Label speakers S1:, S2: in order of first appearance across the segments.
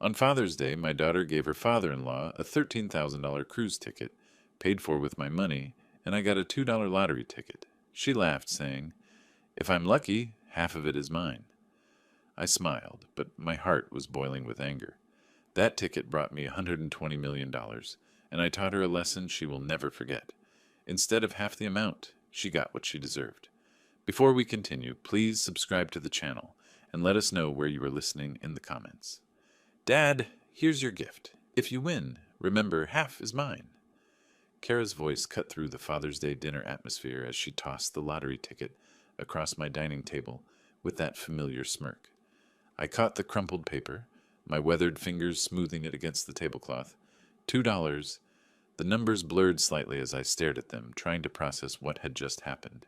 S1: On Father's Day, my daughter gave her father-in-law a $13,000 cruise ticket, paid for with my money, and I got a $2 lottery ticket. She laughed, saying, "If I'm lucky, half of it is mine." I smiled, but my heart was boiling with anger. That ticket brought me $120 million, and I taught her a lesson she will never forget. Instead of half the amount, she got what she deserved. Before we continue, please subscribe to the channel and let us know where you are listening in the comments. Dad, here's your gift. If you win, remember half is mine. Kara's voice cut through the Father's Day dinner atmosphere as she tossed the lottery ticket across my dining table with that familiar smirk. I caught the crumpled paper, my weathered fingers smoothing it against the tablecloth. $2. The numbers blurred slightly as I stared at them, trying to process what had just happened.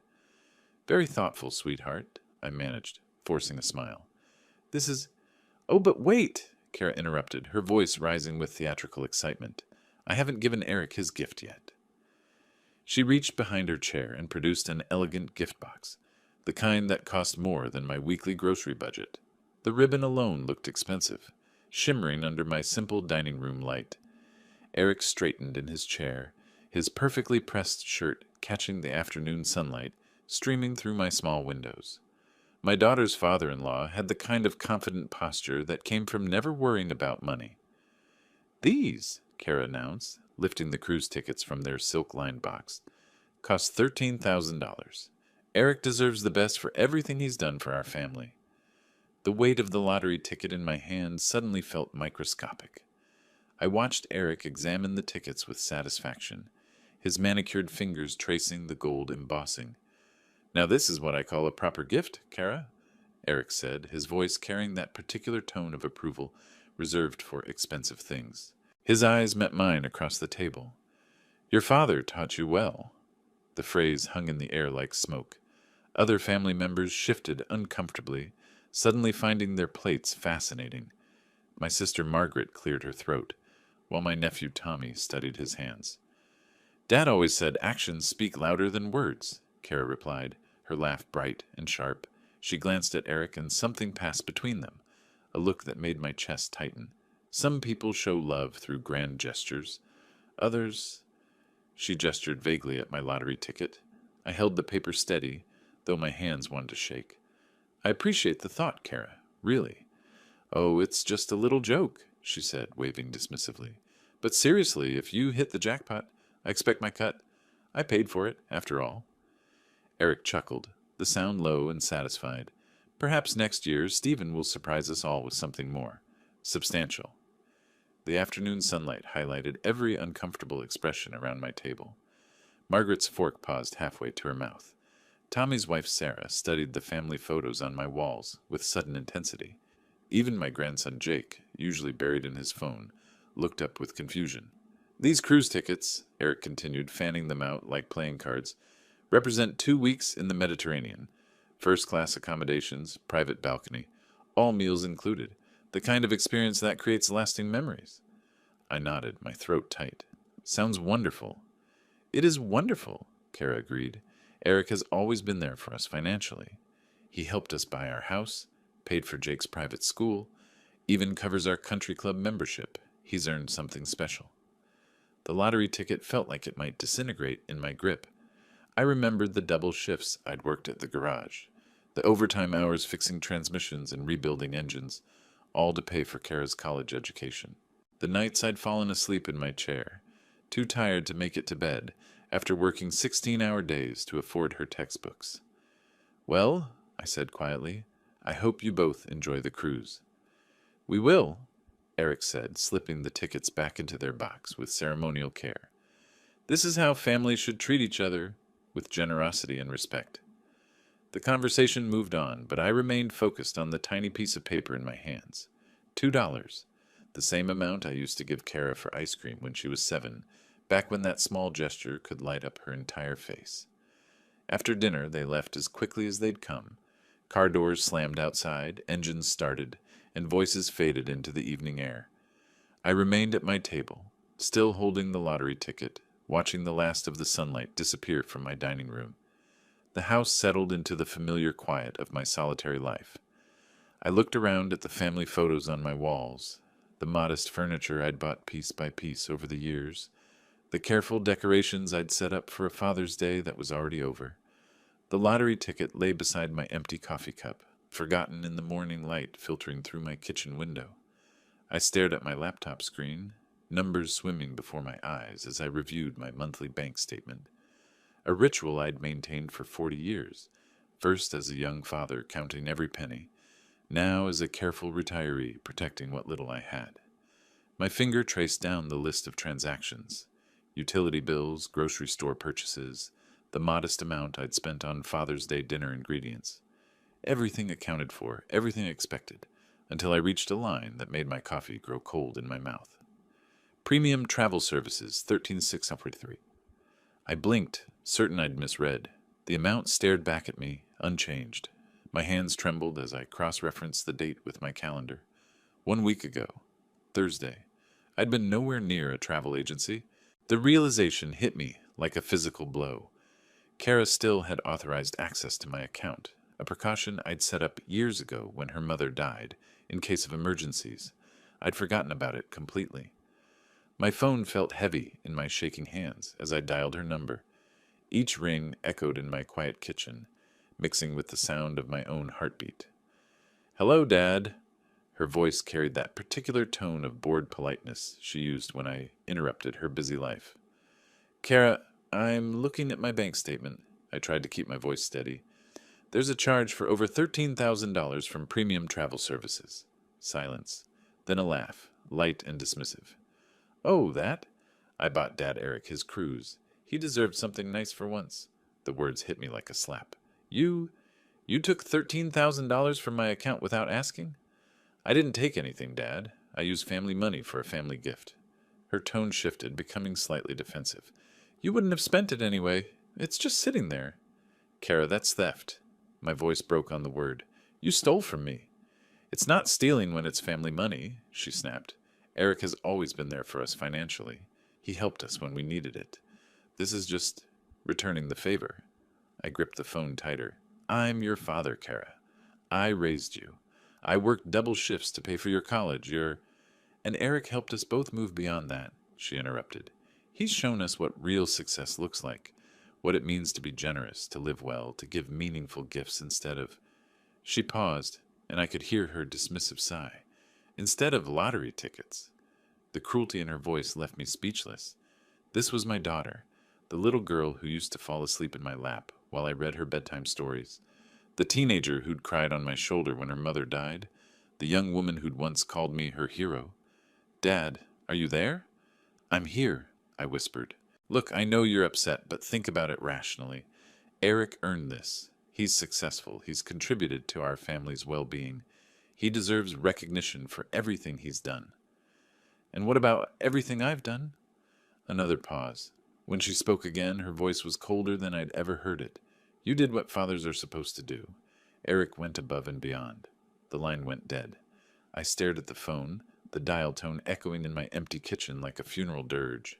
S1: Very thoughtful, sweetheart, I managed, forcing a smile. This is... Oh, but wait! Kara interrupted, her voice rising with theatrical excitement. I haven't given Eric his gift yet. She reached behind her chair and produced an elegant gift box, the kind that cost more than my weekly grocery budget. The ribbon alone looked expensive, shimmering under my simple dining room light. Eric straightened in his chair, his perfectly pressed shirt catching the afternoon sunlight streaming through my small windows. My daughter's father-in-law had the kind of confident posture that came from never worrying about money. These, Kara announced, lifting the cruise tickets from their silk-lined box, cost $13,000. Eric deserves the best for everything he's done for our family. The weight of the lottery ticket in my hand suddenly felt microscopic. I watched Eric examine the tickets with satisfaction, his manicured fingers tracing the gold embossing. Now this is what I call a proper gift, Kara, Eric said, his voice carrying that particular tone of approval reserved for expensive things. His eyes met mine across the table. Your father taught you well. The phrase hung in the air like smoke. Other family members shifted uncomfortably, suddenly finding their plates fascinating. My sister Margaret cleared her throat, while my nephew Tommy studied his hands. Dad always said actions speak louder than words, Kara replied, her laugh bright and sharp. She glanced at Eric and something passed between them, a look that made my chest tighten. Some people show love through grand gestures. Others... She gestured vaguely at my lottery ticket. I held the paper steady, though my hands wanted to shake. I appreciate the thought, Kara, really. Oh, it's just a little joke, she said, waving dismissively. But seriously, if you hit the jackpot, I expect my cut. I paid for it, after all. Eric chuckled, the sound low and satisfied. Perhaps next year Stephen will surprise us all with something more substantial. The afternoon sunlight highlighted every uncomfortable expression around my table. Margaret's fork paused halfway to her mouth. Tommy's wife Sarah studied the family photos on my walls with sudden intensity. Even my grandson Jake, usually buried in his phone, looked up with confusion. These cruise tickets, Eric continued, fanning them out like playing cards, represent 2 weeks in the Mediterranean. First-class accommodations, private balcony, all meals included. The kind of experience that creates lasting memories. I nodded, my throat tight. Sounds wonderful. It is wonderful, Kara agreed. Eric has always been there for us financially. He helped us buy our house, paid for Jake's private school, even covers our country club membership. He's earned something special. The lottery ticket felt like it might disintegrate in my grip. I remembered the double shifts I'd worked at the garage, the overtime hours fixing transmissions and rebuilding engines, all to pay for Kara's college education. The nights I'd fallen asleep in my chair, too tired to make it to bed, after working 16-hour days to afford her textbooks. Well, I said quietly, I hope you both enjoy the cruise. We will, Eric said, slipping the tickets back into their box with ceremonial care. This is how families should treat each other, with generosity and respect. The conversation moved on, but I remained focused on the tiny piece of paper in my hands. $2, the same amount I used to give Kara for ice cream when she was 7, back when that small gesture could light up her entire face. After dinner, they left as quickly as they'd come. Car doors slammed outside, engines started, and voices faded into the evening air. I remained at my table, still holding the lottery ticket, watching the last of the sunlight disappear from my dining room. The house settled into the familiar quiet of my solitary life. I looked around at the family photos on my walls. The modest furniture I'd bought piece by piece over the years, the careful decorations I'd set up for a Father's Day that was already over. The lottery ticket lay beside my empty coffee cup, forgotten in the morning light filtering through my kitchen window. I stared at my laptop screen, numbers swimming before my eyes as I reviewed my monthly bank statement. A ritual I'd maintained for 40 years, first as a young father counting every penny, now as a careful retiree protecting what little I had. My finger traced down the list of transactions: utility bills, grocery store purchases, the modest amount I'd spent on Father's Day dinner ingredients. Everything accounted for, everything expected, until I reached a line that made my coffee grow cold in my mouth. Premium travel services, 13,643. I blinked, certain I'd misread. The amount stared back at me, unchanged. My hands trembled as I cross-referenced the date with my calendar. 1 week ago, Thursday. I'd been nowhere near a travel agency. The realization hit me like a physical blow. Kara still had authorized access to my account, a precaution I'd set up years ago when her mother died, in case of emergencies. I'd forgotten about it completely. My phone felt heavy in my shaking hands as I dialed her number. Each ring echoed in my quiet kitchen, mixing with the sound of my own heartbeat. "Hello, Dad." Her voice carried that particular tone of bored politeness she used when I interrupted her busy life. "Kara, I'm looking at my bank statement." I tried to keep my voice steady. "There's a charge for over $13,000 from premium travel services." Silence. Then a laugh, light and dismissive. "Oh, that? I bought Dad Eric his cruise. He deserved something nice for once." The words hit me like a slap. You took $13,000 from my account without asking?" "I didn't take anything, Dad. I used family money for a family gift." Her tone shifted, becoming slightly defensive. "You wouldn't have spent it anyway. It's just sitting there." "Kara, that's theft." My voice broke on the word. "You stole from me." "It's not stealing when it's family money," she snapped. "Eric has always been there for us financially. He helped us when we needed it. This is just returning the favor." I gripped the phone tighter. "I'm your father, Kara. I raised you. I worked double shifts to pay for your college, And Eric helped us both move beyond that," she interrupted. "He's shown us what real success looks like, what it means to be generous, to live well, to give meaningful gifts instead of—" She paused, and I could hear her dismissive sigh. "Instead of lottery tickets." The cruelty in her voice left me speechless. This was my daughter, the little girl who used to fall asleep in my lap while I read her bedtime stories, the teenager who'd cried on my shoulder when her mother died, the young woman who'd once called me her hero. "Dad, are you there?" "I'm here," I whispered. "Look, I know you're upset, but think about it rationally. Eric earned this. He's successful. He's contributed to our family's well-being. He deserves recognition for everything he's done." "And what about everything I've done?" Another pause. When she spoke again, her voice was colder than I'd ever heard it. "You did what fathers are supposed to do. Eric went above and beyond." The line went dead. I stared at the phone, the dial tone echoing in my empty kitchen like a funeral dirge.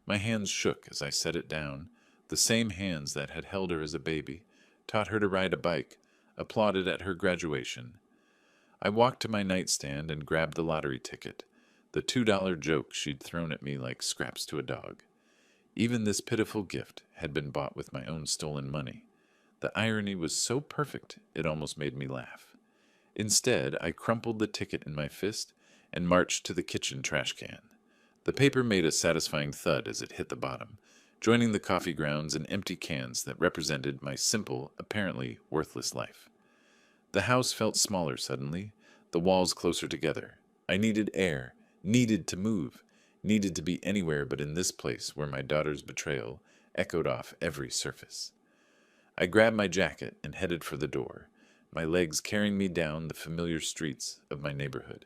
S1: My hands shook as I set it down, the same hands that had held her as a baby, taught her to ride a bike, applauded at her graduation. I walked to my nightstand and grabbed the lottery ticket, the $2 joke she'd thrown at me like scraps to a dog. Even this pitiful gift had been bought with my own stolen money. The irony was so perfect it almost made me laugh. Instead, I crumpled the ticket in my fist and marched to the kitchen trash can. The paper made a satisfying thud as it hit the bottom, joining the coffee grounds and empty cans that represented my simple, apparently worthless life. The house felt smaller suddenly, the walls closer together. I needed air, needed to move, needed to be anywhere but in this place where my daughter's betrayal echoed off every surface. I grabbed my jacket and headed for the door, my legs carrying me down the familiar streets of my neighborhood.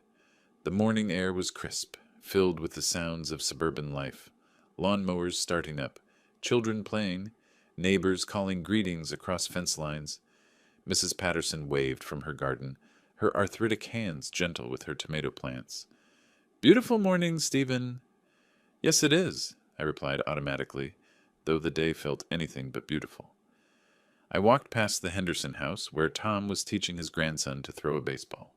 S1: The morning air was crisp, filled with the sounds of suburban life, lawnmowers starting up, children playing, neighbors calling greetings across fence lines. Mrs. Patterson waved from her garden, her arthritic hands gentle with her tomato plants. "Beautiful morning, Stephen." "Yes, it is," I replied automatically, though the day felt anything but beautiful. I walked past the Henderson house, where Tom was teaching his grandson to throw a baseball.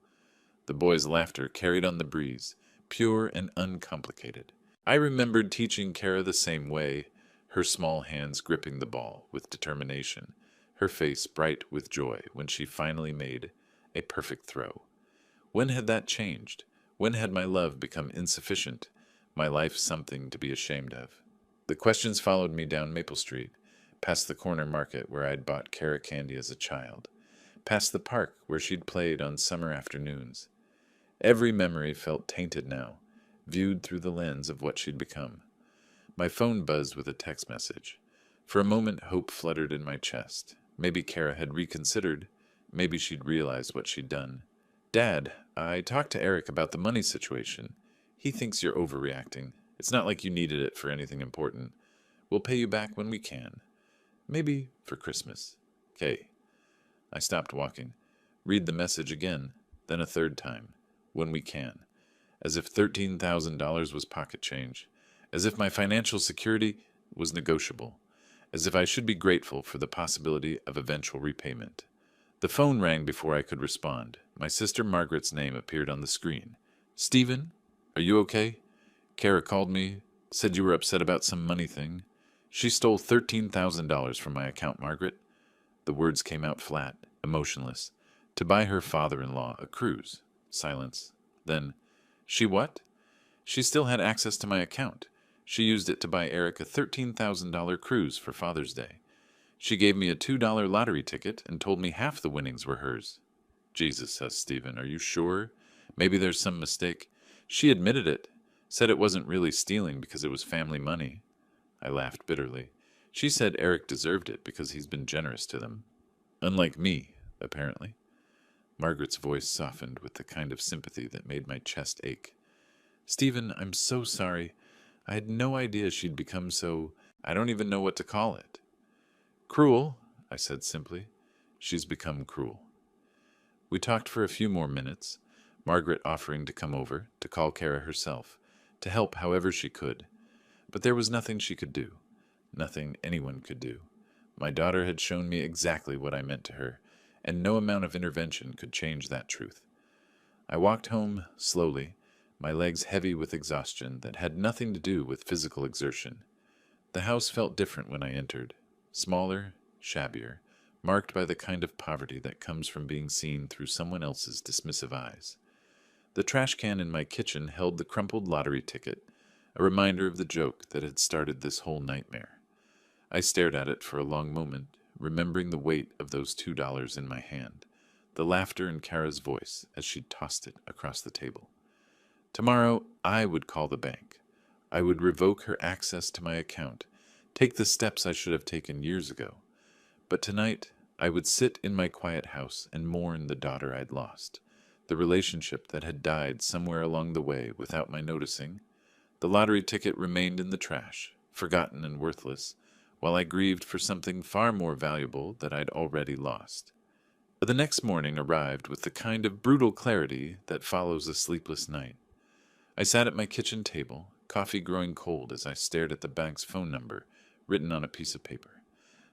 S1: The boy's laughter carried on the breeze, pure and uncomplicated. I remembered teaching Kara the same way, her small hands gripping the ball with determination, her face bright with joy when she finally made a perfect throw. When had that changed? When had my love become insufficient, my life something to be ashamed of? The questions followed me down Maple Street, past the corner market where I'd bought carrot candy as a child, past the park where she'd played on summer afternoons. Every memory felt tainted now, viewed through the lens of what she'd become. My phone buzzed with a text message. For a moment, hope fluttered in my chest. Maybe Kara had reconsidered. Maybe she'd realized what she'd done. Dad, I talked to Eric about the money situation. He thinks you're overreacting. It's not like you needed it for anything important. We'll pay you back when we can. Maybe for Christmas. Kay. I stopped walking. Read the message again, then a third time. When we can. As if $13,000 was pocket change. As if my financial security was negotiable. As if I should be grateful for the possibility of eventual repayment. The phone rang before I could respond. My sister Margaret's name appeared on the screen. Stephen, are you okay? Kara called me, said you were upset about some money thing. She stole $13,000 from my account, Margaret. The words came out flat, emotionless. To buy her father-in-law a cruise. Silence. Then, she what? She still had access to my account. She used it to buy Eric a $13,000 cruise for Father's Day. She gave me a $2 lottery ticket and told me half the winnings were hers. Jesus, says Stephen, are you sure? Maybe there's some mistake. She admitted it, said it wasn't really stealing because it was family money. I laughed bitterly. She said Eric deserved it because he's been generous to them. Unlike me, apparently. Margaret's voice softened with the kind of sympathy that made my chest ache. Stephen, I'm so sorry. I had no idea she'd become so... I don't even know what to call it. Cruel, I said simply. She's become cruel. We talked for a few more minutes, Margaret offering to come over, to call Kara herself, to help however she could. But there was nothing she could do, nothing anyone could do. My daughter had shown me exactly what I meant to her, and no amount of intervention could change that truth. I walked home slowly, my legs heavy with exhaustion that had nothing to do with physical exertion. The house felt different when I entered. Smaller, shabbier, marked by the kind of poverty that comes from being seen through someone else's dismissive eyes. The trash can in my kitchen held the crumpled lottery ticket, a reminder of the joke that had started this whole nightmare. I stared at it for a long moment, remembering the weight of those $2 in my hand, the laughter in Kara's voice as she tossed it across the table. Tomorrow, I would call the bank. I would revoke her access to my account, take the steps I should have taken years ago. But tonight, I would sit in my quiet house and mourn the daughter I'd lost, the relationship that had died somewhere along the way without my noticing. The lottery ticket remained in the trash, forgotten and worthless, while I grieved for something far more valuable that I'd already lost. The next morning arrived with the kind of brutal clarity that follows a sleepless night. I sat at my kitchen table, coffee growing cold as I stared at the bank's phone number written on a piece of paper.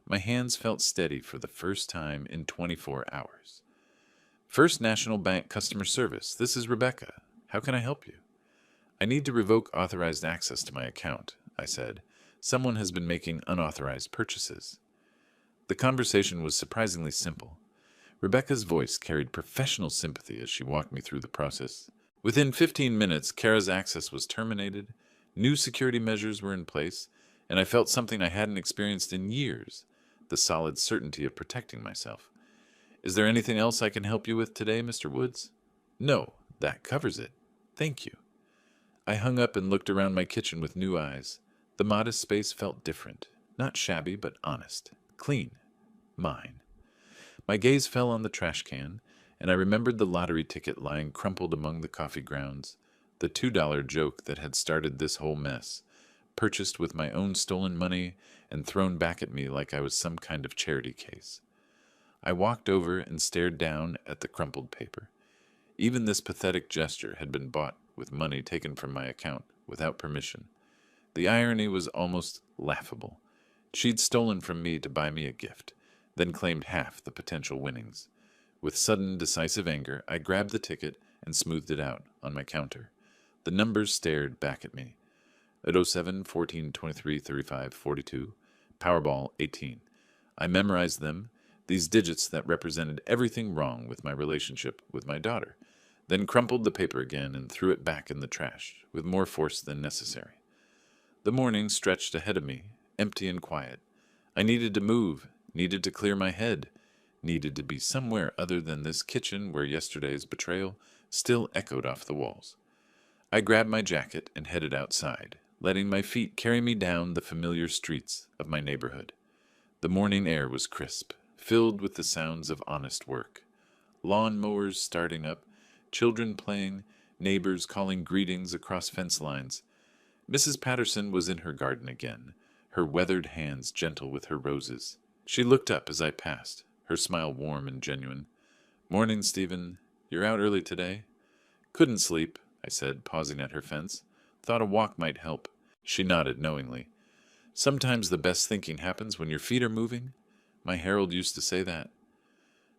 S1: My hands felt steady for the first time in 24 hours. First National Bank Customer Service, this is Rebecca. How can I help you? I need to revoke authorized access to my account, I said. Someone has been making unauthorized purchases. The conversation was surprisingly simple. Rebecca's voice carried professional sympathy as she walked me through the process. Within 15 minutes, Kara's access was terminated, new security measures were in place, and I felt something I hadn't experienced in years, the solid certainty of protecting myself. Is there anything else I can help you with today, Mr. Woods? No, that covers it. Thank you. I hung up and looked around my kitchen with new eyes. The modest space felt different, not shabby, but honest, clean, mine. My gaze fell on the trash can, and I remembered the lottery ticket lying crumpled among the coffee grounds, the $2 joke that had started this whole mess, purchased with my own stolen money and thrown back at me like I was some kind of charity case. I walked over and stared down at the crumpled paper. Even this pathetic gesture had been bought with money taken from my account without permission. The irony was almost laughable. She'd stolen from me to buy me a gift, then claimed half the potential winnings. With sudden, decisive anger, I grabbed the ticket and smoothed it out on my counter. The numbers stared back at me. At 07, 14, 23, 35, 42, Powerball 18. I memorized them, these digits that represented everything wrong with my relationship with my daughter, then crumpled the paper again and threw it back in the trash with more force than necessary. The morning stretched ahead of me, empty and quiet. I needed to move, needed to clear my head, needed to be somewhere other than this kitchen where yesterday's betrayal still echoed off the walls. I grabbed my jacket and headed outside, letting my feet carry me down the familiar streets of my neighborhood. The morning air was crisp, filled with the sounds of honest work. Lawn mowers starting up, children playing, neighbors calling greetings across fence lines. Mrs. Patterson was in her garden again, her weathered hands gentle with her roses. She looked up as I passed, her smile warm and genuine. "Morning, Stephen. You're out early today?" "Couldn't sleep," I said, pausing at her fence. "Thought a walk might help." She nodded knowingly. "Sometimes the best thinking happens when your feet are moving." My Harold used to say that.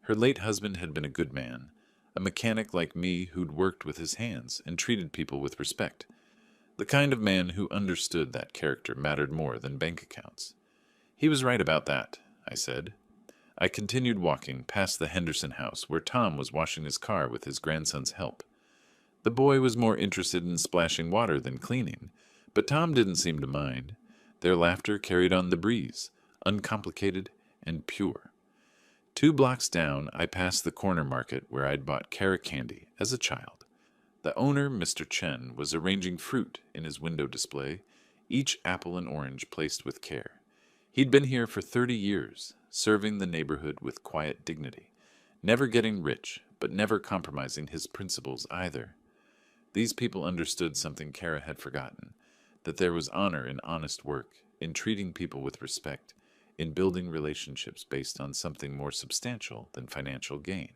S1: Her late husband had been a good man, a mechanic like me who'd worked with his hands and treated people with respect. The kind of man who understood that character mattered more than bank accounts. He was right about that, I said. I continued walking past the Henderson house where Tom was washing his car with his grandson's help. The boy was more interested in splashing water than cleaning, but Tom didn't seem to mind. Their laughter carried on the breeze, uncomplicated and pure. 2 blocks down, I passed the corner market where I'd bought Cara candy as a child. The owner, Mr. Chen, was arranging fruit in his window display, each apple and orange placed with care. He'd been here for 30 years, serving the neighborhood with quiet dignity, never getting rich, but never compromising his principles either. These people understood something Cara had forgotten, that there was honor in honest work, in treating people with respect, in building relationships based on something more substantial than financial gain.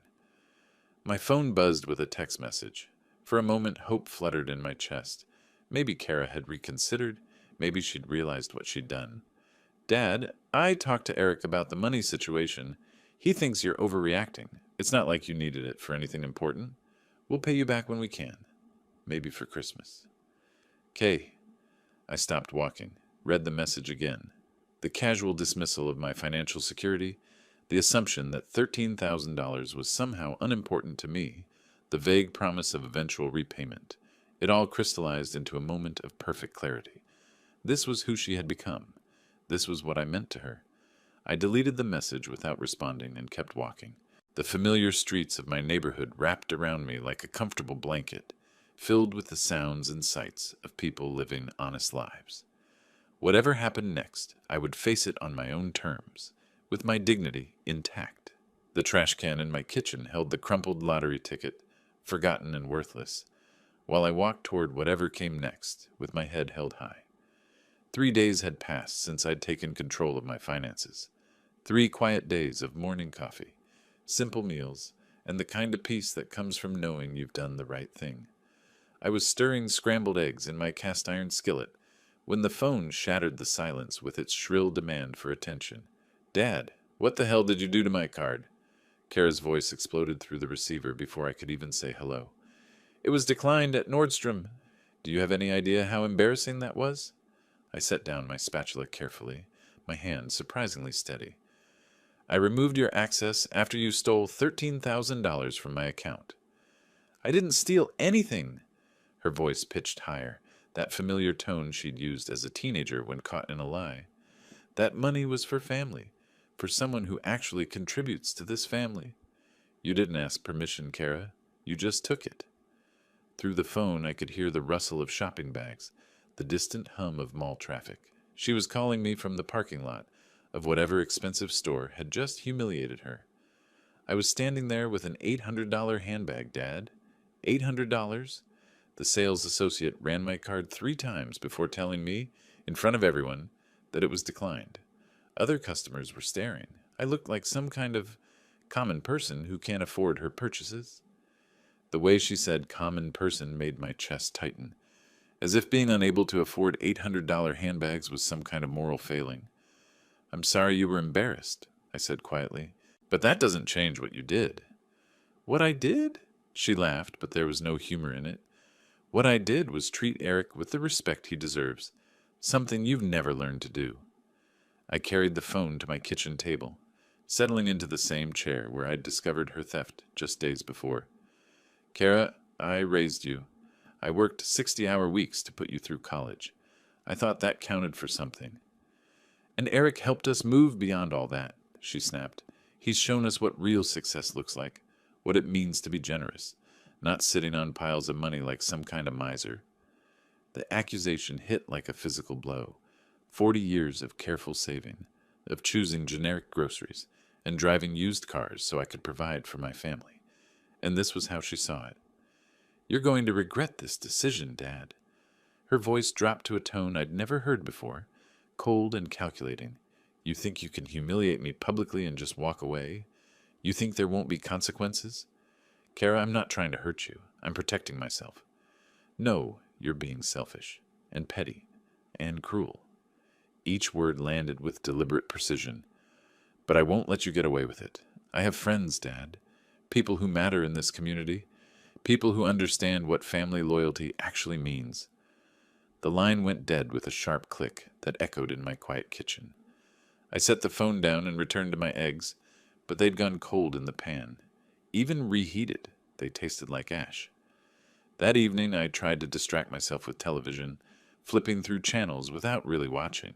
S1: My phone buzzed with a text message. For a moment, hope fluttered in my chest. Maybe Cara had reconsidered. Maybe she'd realized what she'd done. "Dad, I talked to Eric about the money situation. He thinks you're overreacting. It's not like you needed it for anything important. We'll pay you back when we can. Maybe for Christmas." "Kay." I stopped walking, read the message again. The casual dismissal of my financial security, the assumption that $13,000 was somehow unimportant to me, the vague promise of eventual repayment. It all crystallized into a moment of perfect clarity. This was who she had become. This was what I meant to her. I deleted the message without responding and kept walking. The familiar streets of my neighborhood wrapped around me like a comfortable blanket, filled with the sounds and sights of people living honest lives. Whatever happened next, I would face it on my own terms, with my dignity intact. The trash can in my kitchen held the crumpled lottery ticket, forgotten and worthless, while I walked toward whatever came next, with my head held high. 3 days had passed since I'd taken control of my finances. 3 quiet days of morning coffee, simple meals, and the kind of peace that comes from knowing you've done the right thing. I was stirring scrambled eggs in my cast-iron skillet when the phone shattered the silence with its shrill demand for attention. "Dad, what the hell did you do to my card?" Kara's voice exploded through the receiver before I could even say hello. "It was declined at Nordstrom. Do you have any idea how embarrassing that was?" I set down my spatula carefully, my hand surprisingly steady. "I removed your access after you stole $13,000 from my account." "I didn't steal anything." Her voice pitched higher, that familiar tone she'd used as a teenager when caught in a lie. "That money was for family, for someone who actually contributes to this family. You didn't ask permission, Kara. You just took it." Through the phone, I could hear the rustle of shopping bags, the distant hum of mall traffic. She was calling me from the parking lot of whatever expensive store had just humiliated her. I was standing there with an $800 handbag, Dad. $800? The sales associate ran my card 3 times before telling me, in front of everyone, that it was declined. Other customers were staring. I looked like some kind of common person who can't afford her purchases. The way she said common person made my chest tighten, as if being unable to afford $800 handbags was some kind of moral failing. "I'm sorry you were embarrassed," I said quietly, "but that doesn't change what you did." "What I did?" She laughed, but there was no humor in it. What I did was treat Eric with the respect he deserves, something you've never learned to do. I carried the phone to my kitchen table, settling into the same chair where I'd discovered her theft just days before. Kara, I raised you. I worked 60-hour weeks to put you through college. I thought that counted for something. And Eric helped us move beyond all that, she snapped. He's shown us what real success looks like, what it means to be generous, not sitting on piles of money like some kind of miser. The accusation hit like a physical blow. 40 years of careful saving, of choosing generic groceries, and driving used cars so I could provide for my family. And this was how she saw it. You're going to regret this decision, Dad. Her voice dropped to a tone I'd never heard before, cold and calculating. You think you can humiliate me publicly and just walk away? You think there won't be consequences? Kara, I'm not trying to hurt you. I'm protecting myself. No, you're being selfish, and petty, and cruel. Each word landed with deliberate precision. But I won't let you get away with it. I have friends, Dad. People who matter in this community. People who understand what family loyalty actually means. The line went dead with a sharp click that echoed in my quiet kitchen. I set the phone down and returned to my eggs, but they'd gone cold in the pan. Even reheated, they tasted like ash. That evening I tried to distract myself with television, flipping through channels without really watching.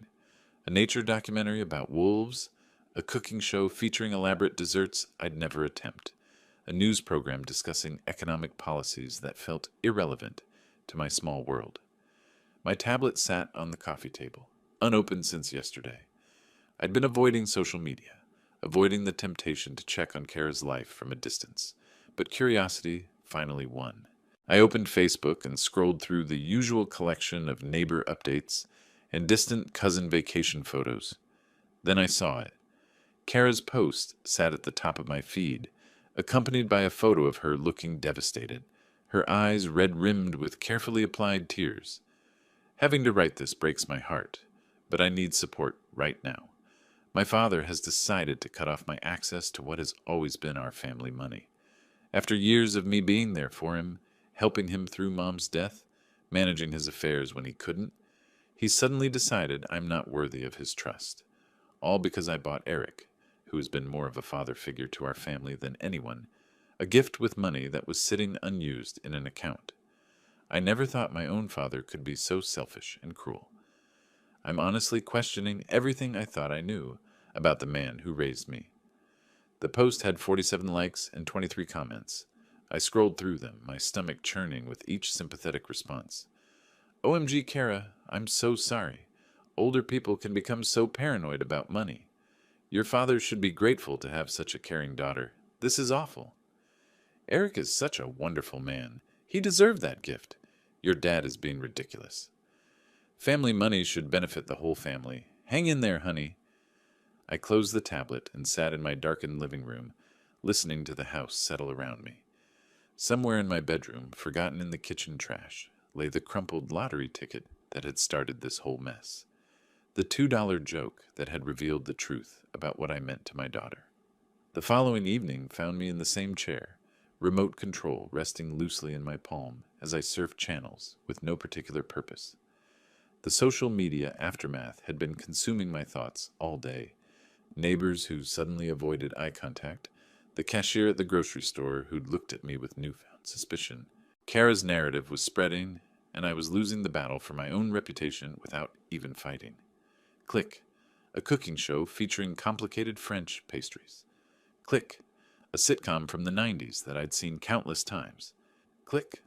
S1: A nature documentary about wolves, a cooking show featuring elaborate desserts I'd never attempt, a news program discussing economic policies that felt irrelevant to my small world. My tablet sat on the coffee table, unopened since yesterday. I'd been avoiding social media, avoiding the temptation to check on Kara's life from a distance, but curiosity finally won. I opened Facebook and scrolled through the usual collection of neighbor updates and distant cousin vacation photos. Then I saw it. Kara's post sat at the top of my feed, accompanied by a photo of her looking devastated, her eyes red-rimmed with carefully applied tears. Having to write this breaks my heart, but I need support right now. My father has decided to cut off my access to what has always been our family money. After years of me being there for him, helping him through Mom's death, managing his affairs when he couldn't, he suddenly decided I'm not worthy of his trust. All because I bought Eric, who has been more of a father figure to our family than anyone, a gift with money that was sitting unused in an account. I never thought my own father could be so selfish and cruel. I'm honestly questioning everything I thought I knew about the man who raised me. The post had 47 likes and 23 comments. I scrolled through them, my stomach churning with each sympathetic response. OMG, Kara, I'm so sorry. Older people can become so paranoid about money. Your father should be grateful to have such a caring daughter. This is awful. Eric is such a wonderful man. He deserved that gift. Your dad is being ridiculous. Family money should benefit the whole family. Hang in there, honey. I closed the tablet and sat in my darkened living room, listening to the house settle around me. Somewhere in my bedroom, forgotten in the kitchen trash, lay the crumpled lottery ticket that had started this whole mess. The $2 joke that had revealed the truth about what I meant to my daughter. The following evening found me in the same chair, remote control resting loosely in my palm as I surfed channels with no particular purpose. The social media aftermath had been consuming my thoughts all day. Neighbors who suddenly avoided eye contact, the cashier at the grocery store who'd looked at me with newfound suspicion. Kara's narrative was spreading, and I was losing the battle for my own reputation without even fighting. Click, a cooking show featuring complicated French pastries. Click, a sitcom from the 90s that I'd seen countless times. Click,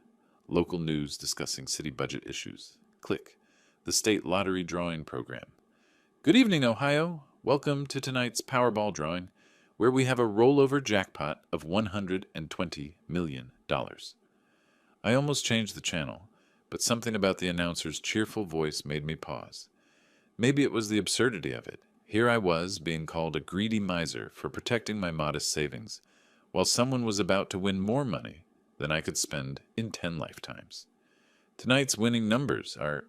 S1: local news discussing city budget issues. Click, the state lottery drawing program. Good evening, Ohio. Welcome to tonight's Powerball drawing, where we have a rollover jackpot of $120 million. I almost changed the channel, but something about the announcer's cheerful voice made me pause. Maybe it was the absurdity of it. Here I was, being called a greedy miser for protecting my modest savings, while someone was about to win more money than I could spend in 10 lifetimes. Tonight's winning numbers are...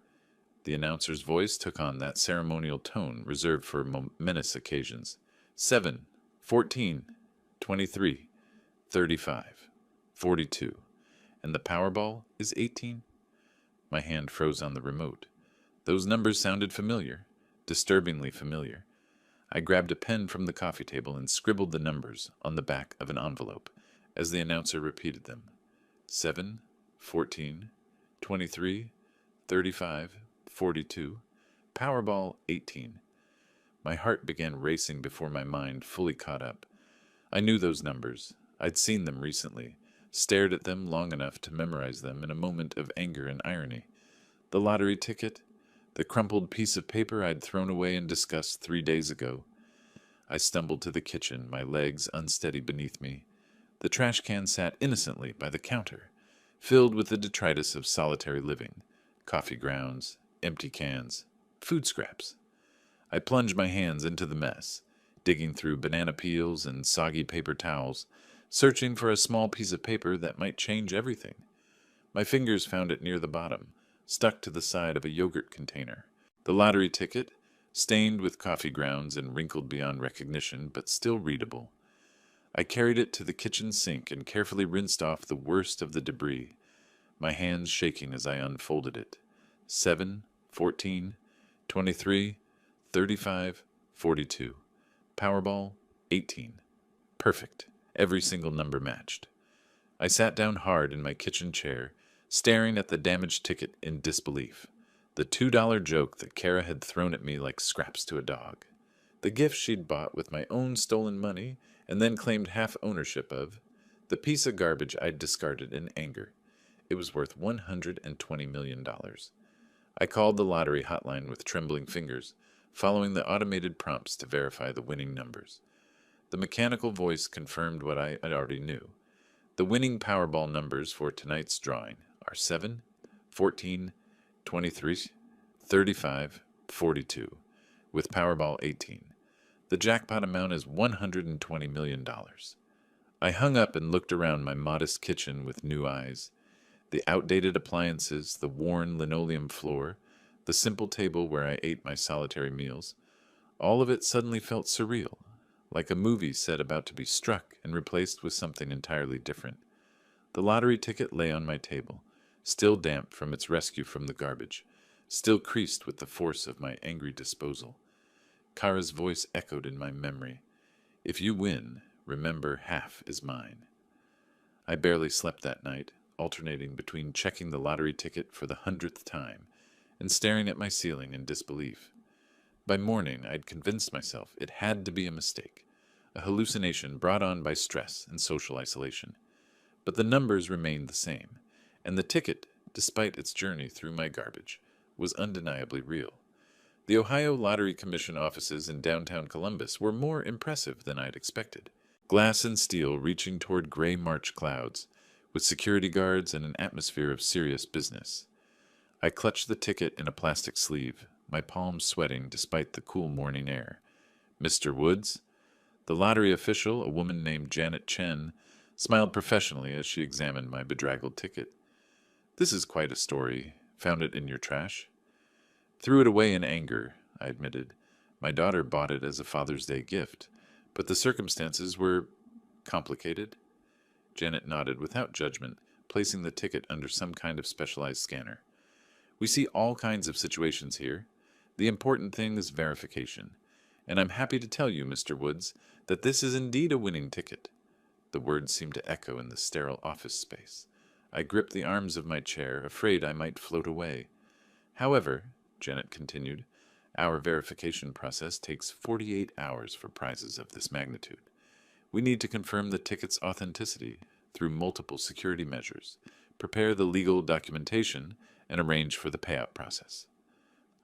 S1: The announcer's voice took on that ceremonial tone reserved for momentous occasions. 7, 14, 23, 35, 42. And the Powerball is 18? My hand froze on the remote. Those numbers sounded familiar, disturbingly familiar. I grabbed a pen from the coffee table and scribbled the numbers on the back of an envelope as the announcer repeated them. 7, 14, 23, 35, 42, Powerball 18. My heart began racing before my mind fully caught up. I knew those numbers. I'd seen them recently, stared at them long enough to memorize them in a moment of anger and irony. The lottery ticket, the crumpled piece of paper I'd thrown away in disgust 3 days ago. I stumbled to the kitchen, my legs unsteady beneath me. The trash can sat innocently by the counter, filled with the detritus of solitary living, coffee grounds, empty cans, food scraps. I plunged my hands into the mess, digging through banana peels and soggy paper towels, searching for a small piece of paper that might change everything. My fingers found it near the bottom, stuck to the side of a yogurt container. The lottery ticket, stained with coffee grounds and wrinkled beyond recognition, but still readable. I carried it to the kitchen sink and carefully rinsed off the worst of the debris, my hands shaking as I unfolded it. 7, 14, 23, 35, 42. Powerball 18. Perfect. Every single number matched. I sat down hard in my kitchen chair, staring at the damaged ticket in disbelief. The $2 joke that Kara had thrown at me like scraps to a dog. The gift she'd bought with my own stolen money and then claimed half ownership of. The piece of garbage I'd discarded in anger. It was worth $120 million. I called the lottery hotline with trembling fingers, following the automated prompts to verify the winning numbers. The mechanical voice confirmed what I already knew. The winning Powerball numbers for tonight's drawing are 7, 14, 23, 35, 42, with Powerball 18. The jackpot amount is $120 million. I hung up and looked around my modest kitchen with new eyes. The outdated appliances, the worn linoleum floor, the simple table where I ate my solitary meals, all of it suddenly felt surreal, like a movie set about to be struck and replaced with something entirely different. The lottery ticket lay on my table, still damp from its rescue from the garbage, still creased with the force of my angry disposal. Kara's voice echoed in my memory. If you win, remember half is mine. I barely slept that night, alternating between checking the lottery ticket for the 100th time and staring at my ceiling in disbelief. By morning, I'd convinced myself it had to be a mistake, a hallucination brought on by stress and social isolation. But the numbers remained the same, and the ticket, despite its journey through my garbage, was undeniably real. The Ohio Lottery Commission offices in downtown Columbus were more impressive than I'd expected. Glass and steel reaching toward gray March clouds, with security guards and an atmosphere of serious business. I clutched the ticket in a plastic sleeve, my palms sweating despite the cool morning air. Mr. Woods? The lottery official, a woman named Janet Chen, smiled professionally as she examined my bedraggled ticket. This is quite a story. Found it in your trash? Threw it away in anger, I admitted. My daughter bought it as a Father's Day gift, but the circumstances were complicated. Janet nodded without judgment, placing the ticket under some kind of specialized scanner. We see all kinds of situations here. The important thing is verification, and I'm happy to tell you, Mr. Woods, that this is indeed a winning ticket. The words seemed to echo in the sterile office space. I gripped the arms of my chair, afraid I might float away. However, Janet continued, our verification process takes 48 hours for prizes of this magnitude. We need to confirm the ticket's authenticity through multiple security measures, prepare the legal documentation, and arrange for the payout process.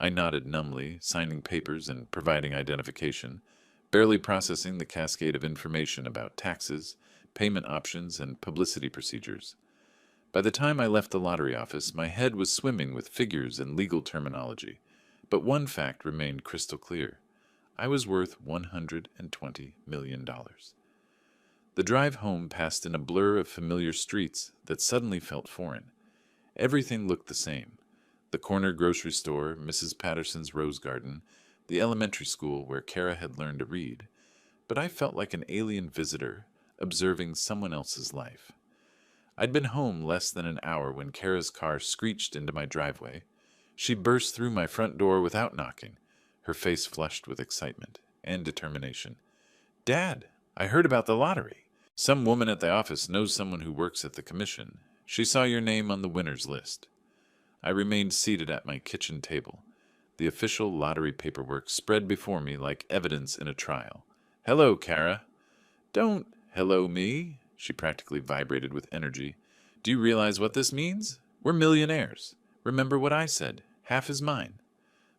S1: I nodded numbly, signing papers and providing identification, barely processing the cascade of information about taxes, payment options, and publicity procedures. By the time I left the lottery office, my head was swimming with figures and legal terminology, but one fact remained crystal clear. I was worth $120 million. The drive home passed in a blur of familiar streets that suddenly felt foreign. Everything looked the same. The corner grocery store, Mrs. Patterson's rose garden, the elementary school where Kara had learned to read. But I felt like an alien visitor, observing someone else's life. I'd been home less than an hour when Kara's car screeched into my driveway. She burst through my front door without knocking, her face flushed with excitement and determination. Dad, I heard about the lottery. Some woman at the office knows someone who works at the commission. She saw your name on the winner's list. I remained seated at my kitchen table, the official lottery paperwork spread before me like evidence in a trial. Hello, Kara. Don't hello me. She practically vibrated with energy. Do you realize what this means? We're millionaires. Remember what I said. Half is mine.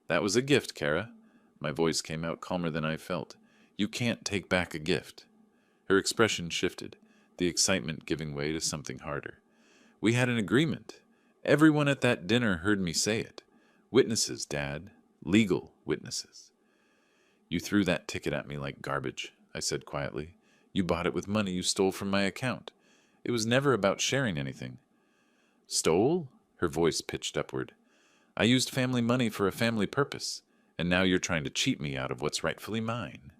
S1: That was a gift, Kara. My voice came out calmer than I felt. You can't take back a gift. Her expression shifted, the excitement giving way to something harder. We had an agreement. Everyone at that dinner heard me say it. Witnesses, Dad. Legal witnesses. You threw that ticket at me like garbage, I said quietly. You bought it with money you stole from my account. It was never about sharing anything. Stole? Her voice pitched upward. I used family money for a family purpose, and now you're trying to cheat me out of what's rightfully mine.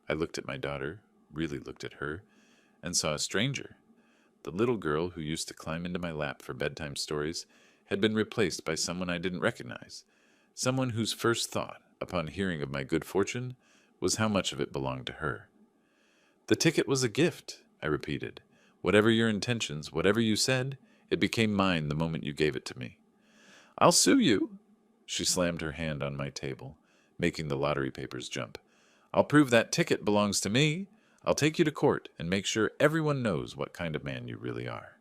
S1: I looked at my daughter, really looked at her, and saw a stranger. The little girl who used to climb into my lap for bedtime stories had been replaced by someone I didn't recognize, someone whose first thought, upon hearing of my good fortune, was how much of it belonged to her. The ticket was a gift, I repeated. Whatever your intentions, whatever you said, it became mine the moment you gave it to me. I'll sue you. She slammed her hand on my table, making the lottery papers jump. I'll prove that ticket belongs to me. I'll take you to court and make sure everyone knows what kind of man you really are.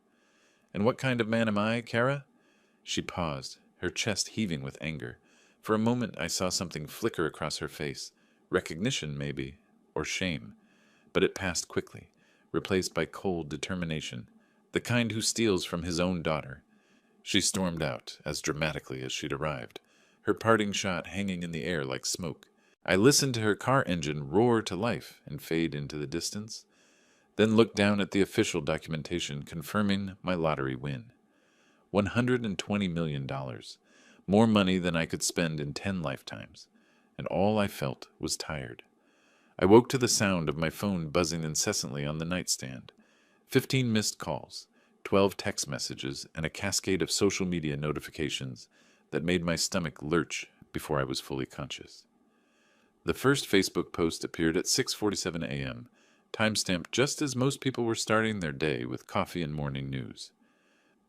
S1: And what kind of man am I, Kara? She paused, her chest heaving with anger. For a moment I saw something flicker across her face. Recognition, maybe, or shame. But it passed quickly, replaced by cold determination, the kind who steals from his own daughter. She stormed out, as dramatically as she'd arrived, her parting shot hanging in the air like smoke. I listened to her car engine roar to life and fade into the distance, then looked down at the official documentation confirming my lottery win. $120 million, more money than I could spend in 10 lifetimes, and all I felt was tired. I woke to the sound of my phone buzzing incessantly on the nightstand. 15 missed calls, 12 text messages, and a cascade of social media notifications that made my stomach lurch before I was fully conscious. The first Facebook post appeared at 6:47 a.m., timestamped just as most people were starting their day with coffee and morning news.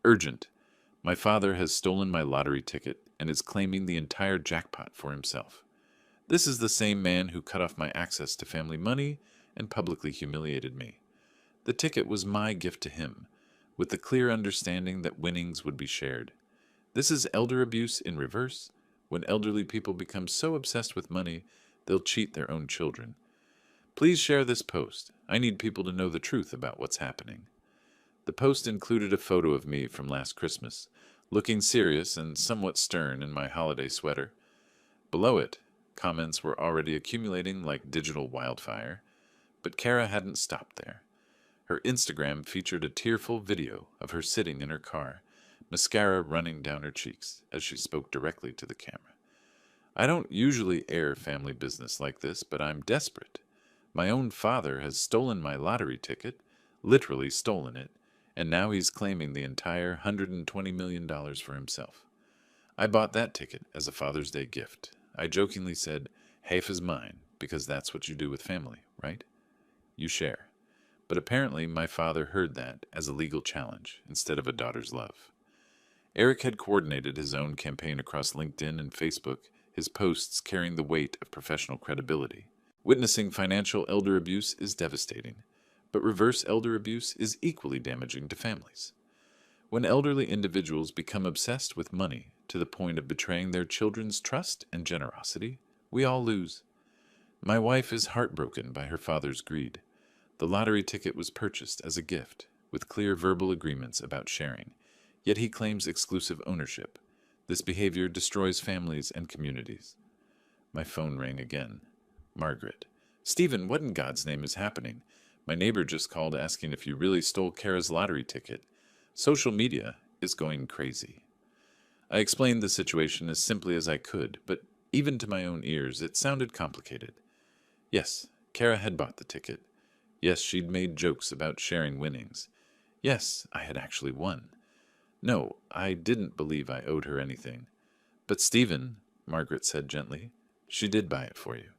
S1: Urgent. My father has stolen my lottery ticket and is claiming the entire jackpot for himself. This is the same man who cut off my access to family money and publicly humiliated me. The ticket was my gift to him, with the clear understanding that winnings would be shared. This is elder abuse in reverse, when elderly people become so obsessed with money, they'll cheat their own children. Please share this post. I need people to know the truth about what's happening. The post included a photo of me from last Christmas, looking serious and somewhat stern in my holiday sweater. Below it, comments were already accumulating like digital wildfire, but Kara hadn't stopped there. Her Instagram featured a tearful video of her sitting in her car, mascara running down her cheeks as she spoke directly to the camera. I don't usually air family business like this, but I'm desperate. My own father has stolen my lottery ticket, literally stolen it, and now he's claiming the entire $120 million for himself. I bought that ticket as a Father's Day gift. I jokingly said, half is mine, because that's what you do with family, right? You share. But apparently my father heard that as a legal challenge instead of a daughter's love. Eric had coordinated his own campaign across LinkedIn and Facebook, his posts carrying the weight of professional credibility. Witnessing financial elder abuse is devastating, but reverse elder abuse is equally damaging to families. When elderly individuals become obsessed with money to the point of betraying their children's trust and generosity, we all lose. My wife is heartbroken by her father's greed. The lottery ticket was purchased as a gift, with clear verbal agreements about sharing, yet he claims exclusive ownership. This behavior destroys families and communities. My phone rang again. Margaret. Stephen, what in God's name is happening? My neighbor just called asking if you really stole Kara's lottery ticket. Social media is going crazy. I explained the situation as simply as I could, but even to my own ears, it sounded complicated. Yes, Kara had bought the ticket. Yes, she'd made jokes about sharing winnings. Yes, I had actually won. No, I didn't believe I owed her anything. But Stephen, Margaret said gently, she did buy it for you.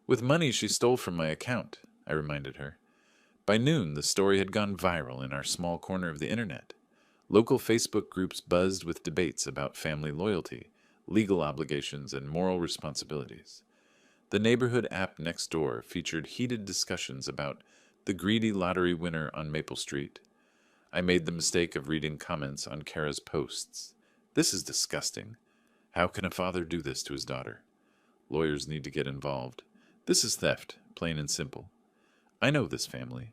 S1: With money she stole from my account, I reminded her. By noon, the story had gone viral in our small corner of the internet. Local Facebook groups buzzed with debates about family loyalty, legal obligations, and moral responsibilities. The neighborhood app next door featured heated discussions about the greedy lottery winner on Maple Street. I made the mistake of reading comments on Kara's posts. This is disgusting. How can a father do this to his daughter? Lawyers need to get involved. This is theft, plain and simple. I know this family.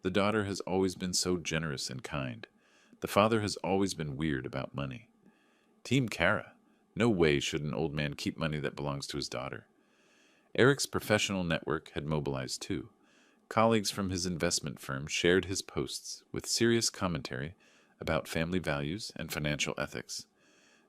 S1: The daughter has always been so generous and kind. The father has always been weird about money. Team Kara. No way should an old man keep money that belongs to his daughter. Eric's professional network had mobilized too. Colleagues from his investment firm shared his posts with serious commentary about family values and financial ethics.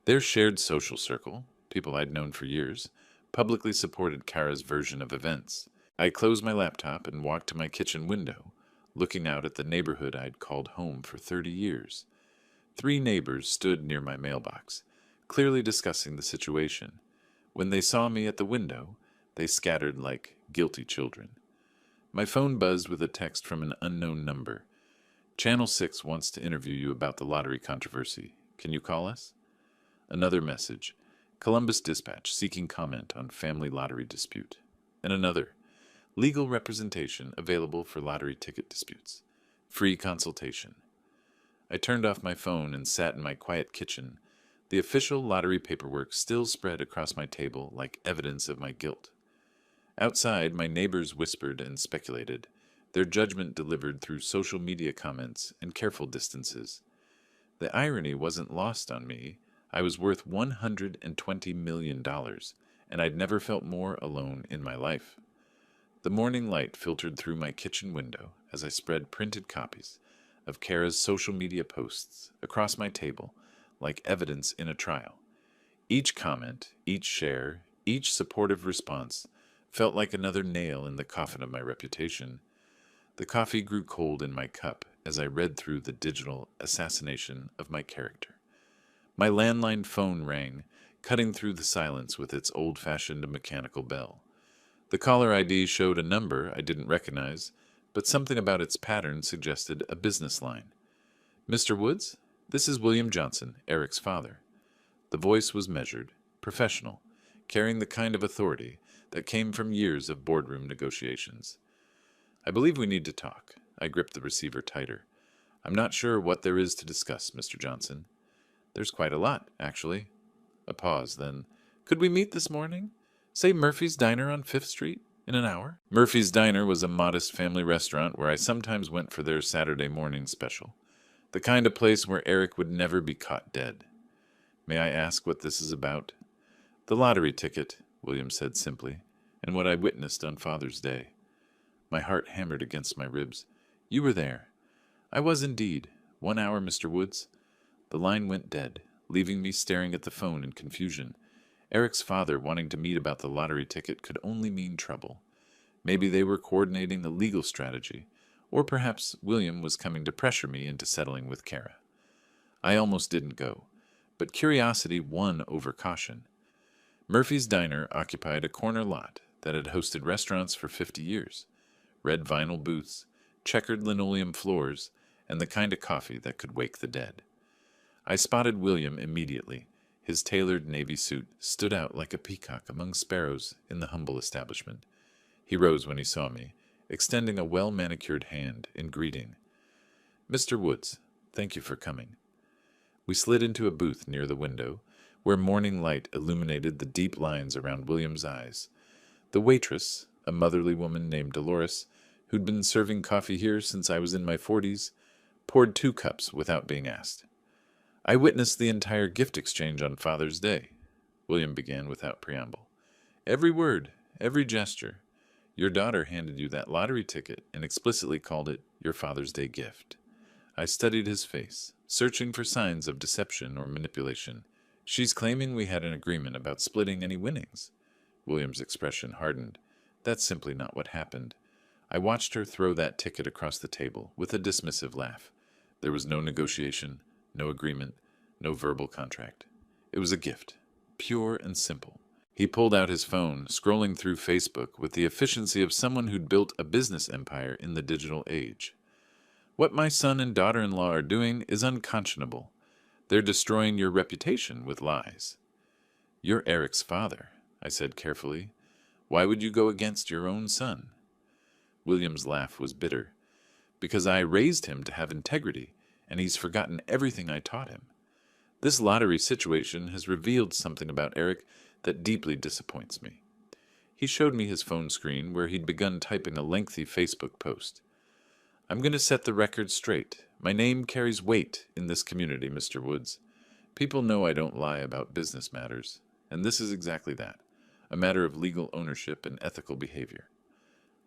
S1: Their shared social circle, people I'd known for years, publicly supported Kara's version of events. I closed my laptop and walked to my kitchen window, looking out at the neighborhood I'd called home for 30 years. 3 neighbors stood near my mailbox, clearly discussing the situation. When they saw me at the window, they scattered like guilty children. My phone buzzed with a text from an unknown number. Channel 6 wants to interview you about the lottery controversy. Can you call us? Another message. Columbus Dispatch seeking comment on family lottery dispute. And another. Legal representation available for lottery ticket disputes. Free consultation. I turned off my phone and sat in my quiet kitchen. The official lottery paperwork still spread across my table like evidence of my guilt. Outside, my neighbors whispered and speculated, their judgment delivered through social media comments and careful distances. The irony wasn't lost on me. I was worth $120 million, and I'd never felt more alone in my life. The morning light filtered through my kitchen window as I spread printed copies of Kara's social media posts across my table like evidence in a trial. Each comment, each share, each supportive response felt like another nail in the coffin of my reputation. The coffee grew cold in my cup as I read through the digital assassination of my character. My landline phone rang, cutting through the silence with its old-fashioned mechanical bell. The caller ID showed a number I didn't recognize, but something about its pattern suggested a business line. Mr. Woods, this is William Johnson, Eric's father. The voice was measured, professional, carrying the kind of authority that came from years of boardroom negotiations. I believe we need to talk. I gripped the receiver tighter. I'm not sure what there is to discuss, Mr. Johnson. There's quite a lot, actually. A pause, then. Could we meet this morning? Say Murphy's Diner on 5th Street, in an hour? Murphy's Diner was a modest family restaurant where I sometimes went for their Saturday morning special. The kind of place where Eric would never be caught dead. May I ask what this is about? The lottery ticket, William said simply, and what I witnessed on Father's Day. My heart hammered against my ribs. You were there. I was indeed. 1 hour, Mr. Woods. The line went dead, leaving me staring at the phone in confusion. Eric's father wanting to meet about the lottery ticket could only mean trouble. Maybe they were coordinating a legal strategy, or perhaps William was coming to pressure me into settling with Kara. I almost didn't go, but curiosity won over caution. Murphy's Diner occupied a corner lot that had hosted restaurants for 50 years. Red vinyl booths, checkered linoleum floors, and the kind of coffee that could wake the dead. I spotted William immediately. His tailored navy suit stood out like a peacock among sparrows in the humble establishment. He rose when he saw me, extending a well-manicured hand in greeting. Mr. Woods, thank you for coming. We slid into a booth near the window, where morning light illuminated the deep lines around William's eyes. The waitress, a motherly woman named Dolores, who'd been serving coffee here since I was in my 40s, poured 2 cups without being asked. I witnessed the entire gift exchange on Father's Day, William began without preamble. Every word, every gesture. Your daughter handed you that lottery ticket and explicitly called it your Father's Day gift. I studied his face, searching for signs of deception or manipulation. She's claiming we had an agreement about splitting any winnings. William's expression hardened. That's simply not what happened. I watched her throw that ticket across the table with a dismissive laugh. There was no negotiation, no agreement, no verbal contract. It was a gift, pure and simple. He pulled out his phone, scrolling through Facebook with the efficiency of someone who'd built a business empire in the digital age. What my son and daughter-in-law are doing is unconscionable. They're destroying your reputation with lies. You're Eric's father, I said carefully. Why would you go against your own son? William's laugh was bitter. Because I raised him to have integrity, and he's forgotten everything I taught him. This lottery situation has revealed something about Eric that deeply disappoints me. He showed me his phone screen where he'd begun typing a lengthy Facebook post. I'm going to set the record straight. My name carries weight in this community, Mr. Woods. People know I don't lie about business matters, and this is exactly that, a matter of legal ownership and ethical behavior.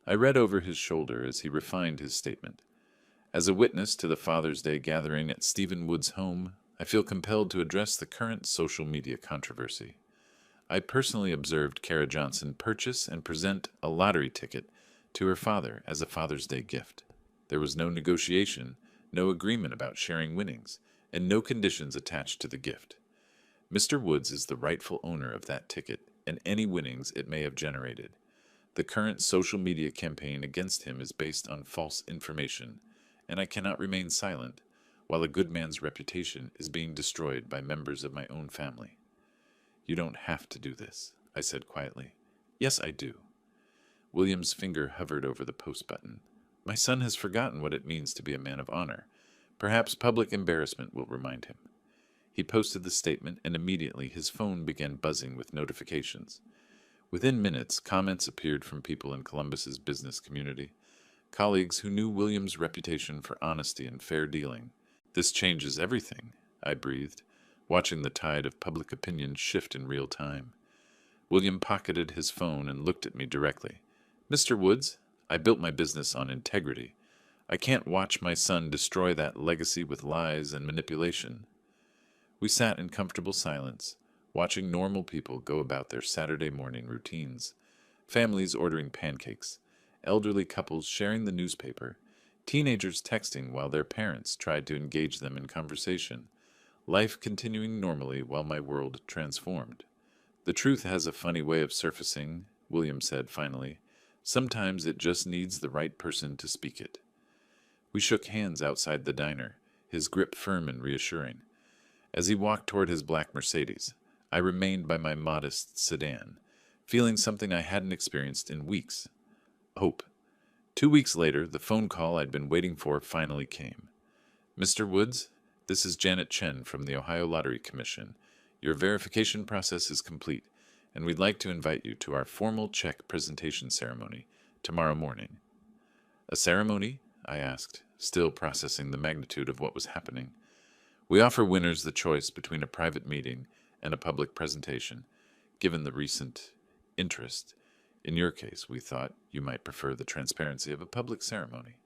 S1: I read over his shoulder as he refined his statement. As a witness to the Father's Day gathering at Stephen Wood's home, I feel compelled to address the current social media controversy. I personally observed Kara Johnson purchase and present a lottery ticket to her father as a Father's Day gift. There was no negotiation, no agreement about sharing winnings, and no conditions attached to the gift. Mr. Woods is the rightful owner of that ticket and any winnings it may have generated. The current social media campaign against him is based on false information, and I cannot remain silent while a good man's reputation is being destroyed by members of my own family. You don't have to do this, I said quietly. Yes, I do. William's finger hovered over the post button. My son has forgotten what it means to be a man of honor. Perhaps public embarrassment will remind him. He posted the statement, and immediately his phone began buzzing with notifications. Within minutes, comments appeared from people in Columbus's business community, colleagues who knew William's reputation for honesty and fair dealing. This changes everything, I breathed, watching the tide of public opinion shift in real time. William pocketed his phone and looked at me directly. Mr. Woods, I built my business on integrity. I can't watch my son destroy that legacy with lies and manipulation. We sat in comfortable silence, watching normal people go about their Saturday morning routines. Families ordering pancakes, elderly couples sharing the newspaper, teenagers texting while their parents tried to engage them in conversation. Life continuing normally while my world transformed. The truth has a funny way of surfacing, William said finally. Sometimes it just needs the right person to speak it. We shook hands outside the diner, his grip firm and reassuring. As he walked toward his black Mercedes, I remained by my modest sedan, feeling something I hadn't experienced in weeks. Hope. 2 weeks later, the phone call I'd been waiting for finally came. Mr. Woods, this is Janet Chen from the Ohio Lottery Commission. Your verification process is complete, and we'd like to invite you to our formal check presentation ceremony tomorrow morning. A ceremony? I asked, still processing the magnitude of what was happening. We offer winners the choice between a private meeting and a public presentation, given the recent interest. In your case, we thought you might prefer the transparency of a public ceremony.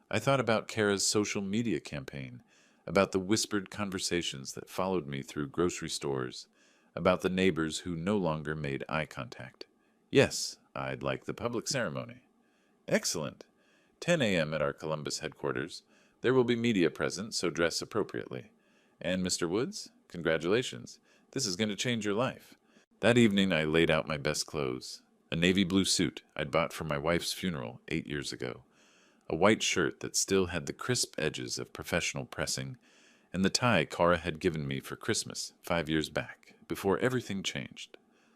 S1: I thought about Kara's social media campaign, about the whispered conversations that followed me through grocery stores, about the neighbors who no longer made eye contact. Yes, I'd like the public ceremony. Excellent. 10 a.m. at our Columbus headquarters. There will be media present, so dress appropriately. And Mr. Woods, congratulations. This is going to change your life. That evening I laid out my best clothes. A navy blue suit I'd bought for my wife's funeral 8 years ago. A white shirt that still had the crisp edges of professional pressing, and the tie Cora had given me for Christmas 5 years back, before everything changed.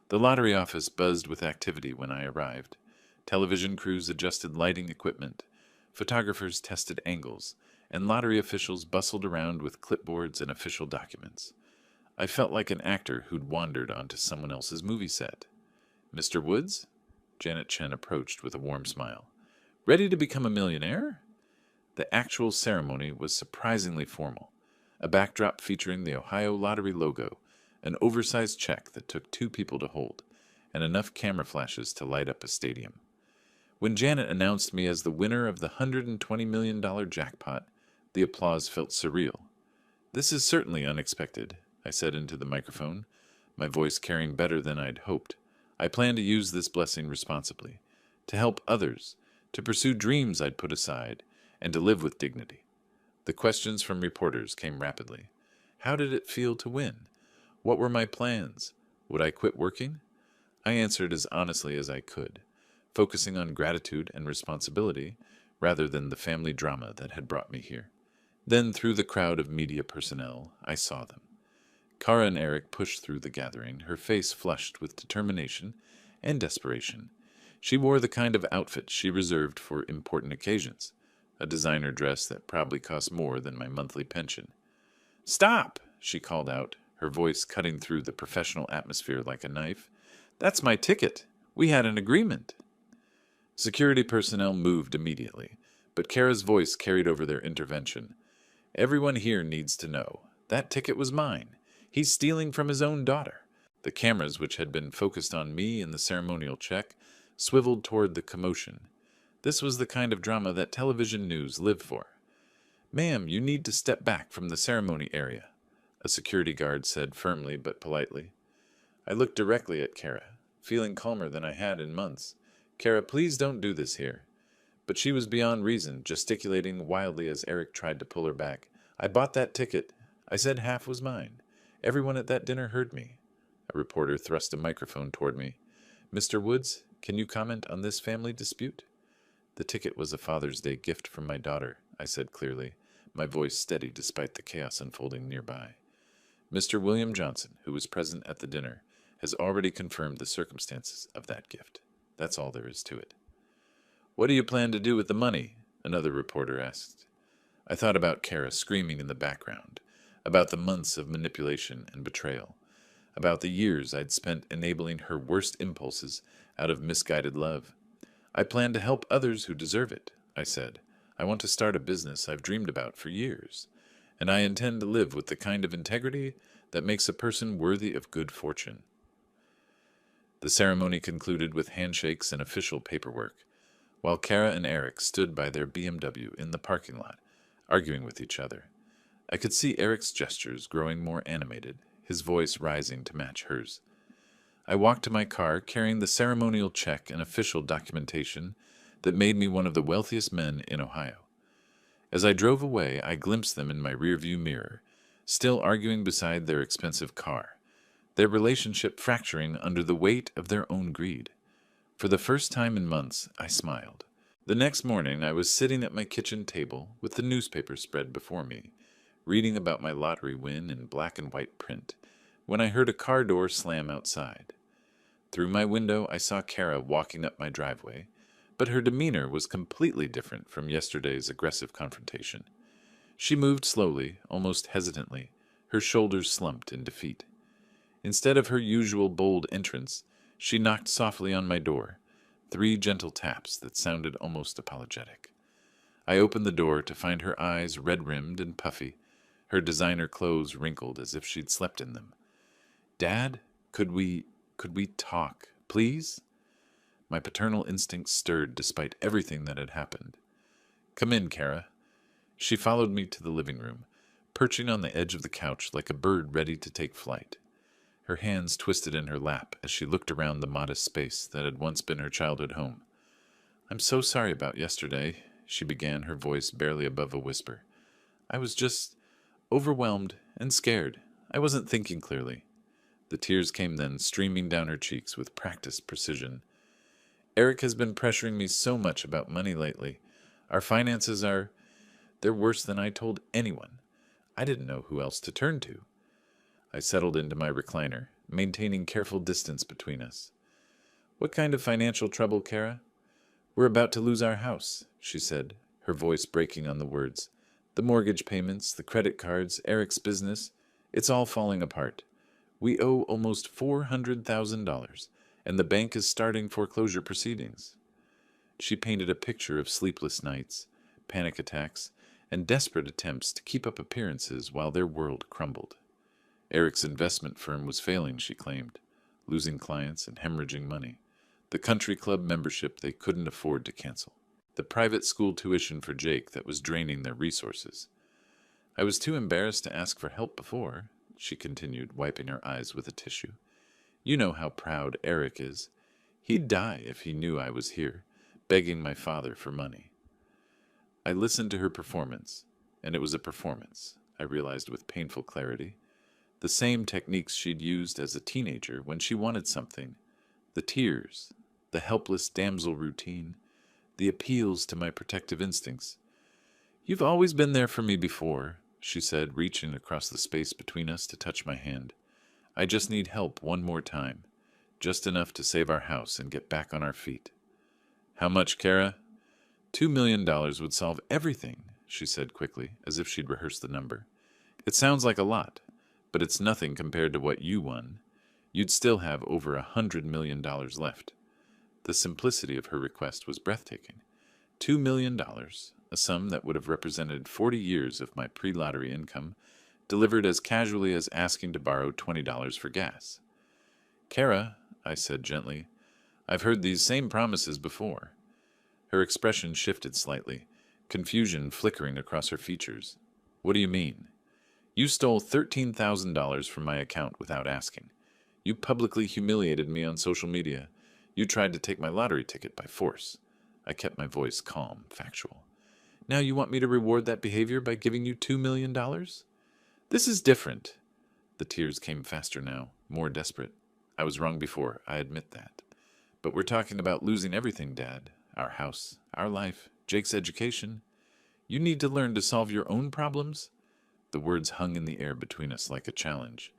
S1: The lottery office buzzed with activity when I arrived. Television crews adjusted lighting equipment, photographers tested angles, and lottery officials bustled around with clipboards and official documents. I felt like an actor who'd wandered onto someone else's movie set. Mr. Woods? Janet Chen approached with a warm smile. Ready to become a millionaire? The actual ceremony was surprisingly formal. A backdrop featuring the Ohio Lottery logo, an oversized check that took 2 people to hold, and enough camera flashes to light up a stadium. When Janet announced me as the winner of the $120 million jackpot, the applause felt surreal. This is certainly unexpected, I said into the microphone, my voice carrying better than I'd hoped. I plan to use this blessing responsibly, to help others, to pursue dreams I'd put aside, and to live with dignity. The questions from reporters came rapidly. How did it feel to win? What were my plans? Would I quit working? I answered as honestly as I could, focusing on gratitude and responsibility rather than the family drama that had brought me here. Then, through the crowd of media personnel, I saw them. Kara and Eric pushed through the gathering, her face flushed with determination and desperation. She wore the kind of outfit she reserved for important occasions, a designer dress that probably cost more than my monthly pension. "Stop!" she called out, her voice cutting through the professional atmosphere like a knife. "That's my ticket. We had an agreement." Security personnel moved immediately, but Kara's voice carried over their intervention. "Everyone here needs to know. That ticket was mine. He's stealing from his own daughter." The cameras, which had been focused on me and the ceremonial check, swiveled toward the commotion. This was the kind of drama that television news lived for. "Ma'am, you need to step back from the ceremony area," a security guard said firmly but politely. I looked directly at Kara, feeling calmer than I had in months. "Kara, please don't do this here." But she was beyond reason, gesticulating wildly as Eric tried to pull her back. "I bought that ticket. I said half was mine. Everyone at that dinner heard me." A reporter thrust a microphone toward me. "Mr. Woods, can you comment on this family dispute?" "The ticket was a Father's Day gift from my daughter," I said clearly, my voice steady despite the chaos unfolding nearby. "Mr. William Johnson, who was present at the dinner, has already confirmed the circumstances of that gift. That's all there is to it." "What do you plan to do with the money?" another reporter asked. I thought about Kara screaming in the background, about the months of manipulation and betrayal, about the years I'd spent enabling her worst impulses out of misguided love. "I plan to help others who deserve it," I said. "I want to start a business I've dreamed about for years, and I intend to live with the kind of integrity that makes a person worthy of good fortune." The ceremony concluded with handshakes and official paperwork, while Kara and Eric stood by their BMW in the parking lot, arguing with each other. I could see Eric's gestures growing more animated, his voice rising to match hers. I walked to my car carrying the ceremonial check and official documentation that made me one of the wealthiest men in Ohio. As I drove away, I glimpsed them in my rearview mirror, still arguing beside their expensive car, their relationship fracturing under the weight of their own greed. For the first time in months, I smiled. The next morning, I was sitting at my kitchen table with the newspaper spread before me, reading about my lottery win in black and white print, when I heard a car door slam outside. Through my window, I saw Kara walking up my driveway, but her demeanor was completely different from yesterday's aggressive confrontation. She moved slowly, almost hesitantly, her shoulders slumped in defeat. Instead of her usual bold entrance, she knocked softly on my door, 3 gentle taps that sounded almost apologetic. I opened the door to find her eyes red-rimmed and puffy, her designer clothes wrinkled as if she'd slept in them. "Dad, could we talk, please?" My paternal instincts stirred despite everything that had happened. "Come in, Kara." She followed me to the living room, perching on the edge of the couch like a bird ready to take flight. Her hands twisted in her lap as she looked around the modest space that had once been her childhood home. "I'm so sorry about yesterday," she began, her voice barely above a whisper. "I was just overwhelmed and scared. I wasn't thinking clearly." The tears came then, streaming down her cheeks with practiced precision. "Eric has been pressuring me so much about money lately. Our finances they're worse than I told anyone. I didn't know who else to turn to." I settled into my recliner, maintaining careful distance between us. "What kind of financial trouble, Kara?" "We're about to lose our house," she said, her voice breaking on the words. "The mortgage payments, the credit cards, Eric's business, it's all falling apart. We owe almost $400,000, and the bank is starting foreclosure proceedings." She painted a picture of sleepless nights, panic attacks, and desperate attempts to keep up appearances while their world crumbled. Eric's investment firm was failing, she claimed, losing clients and hemorrhaging money. The country club membership they couldn't afford to cancel. The private school tuition for Jake that was draining their resources. "I was too embarrassed to ask for help before," she continued, wiping her eyes with a tissue. "You know how proud Eric is. He'd die if he knew I was here, begging my father for money." I listened to her performance, and it was a performance, I realized with painful clarity. The same techniques she'd used as a teenager when she wanted something. The tears, the helpless damsel routine, the appeals to my protective instincts. "You've always been there for me before," she said, reaching across the space between us to touch my hand. "I just need help one more time, just enough to save our house and get back on our feet." "How much, Kara?" $2 million would solve everything, she said quickly, as if she'd rehearsed the number. "It sounds like a lot, but it's nothing compared to what you won. You'd still have over $100 million left." The simplicity of her request was breathtaking. $2 million, a sum that would have represented 40 years of my pre-lottery income, delivered as casually as asking to borrow $20 for gas. "Kara," I said gently, "I've heard these same promises before." Her expression shifted slightly, confusion flickering across her features. "What do you mean?" "You stole $13,000 from my account without asking. You publicly humiliated me on social media. You tried to take my lottery ticket by force." I kept my voice calm, factual. "Now you want me to reward that behavior by giving you $2 million? This is different." The tears came faster now, more desperate. "I was wrong before, I admit that. But we're talking about losing everything, Dad. Our house, our life, Jake's education. You need to learn to solve your own problems." The words hung in the air between us like a challenge.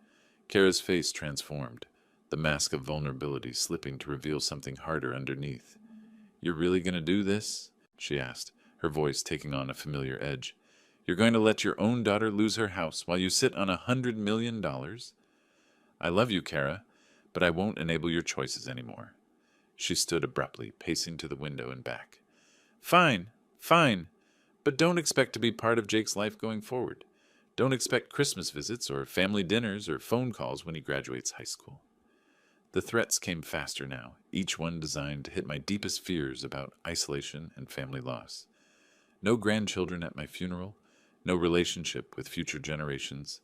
S1: Kara's face transformed, the mask of vulnerability slipping to reveal something harder underneath. "You're really going to do this?" she asked, her voice taking on a familiar edge. "You're going to let your own daughter lose her house while you sit on $100 million? I love you, Kara, but I won't enable your choices anymore." She stood abruptly, pacing to the window and back. "Fine, fine, but don't expect to be part of Jake's life going forward. Don't expect Christmas visits or family dinners or phone calls when he graduates high school." The threats came faster now, each one designed to hit my deepest fears about isolation and family loss. No grandchildren at my funeral, no relationship with future generations,